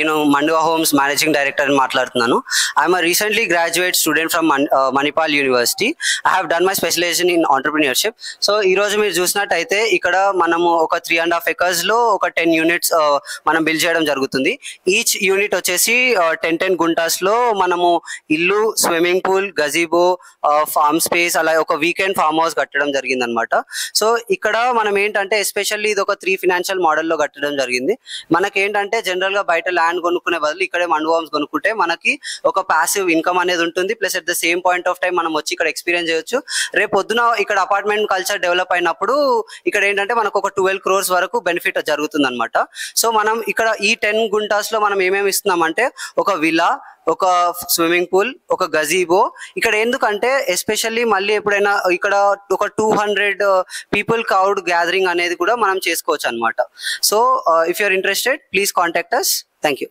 నేను మండువా homes managing director అని మాట్లాడుతున్నాను. I'm recently graduate student from Manipal university. I have done my specialization in entrepreneurship. So ఈ రోజు మీరు చూసినట్టయితే ఇక్కడ మనము ఒక 3.5 acres లో ఒక 10 units మనం బిల్డ్ చేయడం జరుగుతుంది. ఈచ్ యూనిట్ వచ్చేసి 10 గుంటాస్ లో మనము ఇల్లు, swimming pool, gazebo, farm space, అలా ఒక వీకెండ్ ఫార్మ్ హౌస్ కట్టడం జరిగింది అనమాట. సో ఇక్కడ మనం ఏంటంటే ఎస్పెషల్లీ ఇది ఒక 3 ఫినాన్షియల్ మోడల్లో కట్టడం జరిగింది. మనకేంటంటే జనరల్ గా బయట ల్యాండ్ కొనుక్కునే బదులు ఇక్కడే మండువా హోమ్స్ కొనుక్కుంటే మనకి ఒక పాసివ్ ఇన్కమ్ అనేది ఉంటుంది. Plus at the same point of time మనం వచ్చి ఇక్కడ ఎక్స్పీరియన్స్ చేయొచ్చు. రేపు పొద్దున ఇక్కడ అపార్ట్మెంట్ కల్చర్ డెవలప్ అయినప్పుడు ఇక్కడ ఏంటంటే మనకు ఒక 12 crores వరకు బెనిఫిట్ జరుగుతుంది అనమాట. సో మనం ఇక్కడ ఈ 10 గుంటాస్ లో మనం ఏమేమి ఇస్తున్నామంటే ఒక విలా, ఒక స్విమ్మింగ్ పూల్, ఒక గజీబో. ఇక్కడ ఎందుకంటే ఎస్పెషల్లీ మళ్ళీ ఎప్పుడైనా ఇక్కడ ఒక 200 people క్రౌడ్ గ్యాదరింగ్ అనేది కూడా మనం చేసుకోవచ్చు అనమాట. So if you're interested, please contact us. Thank you.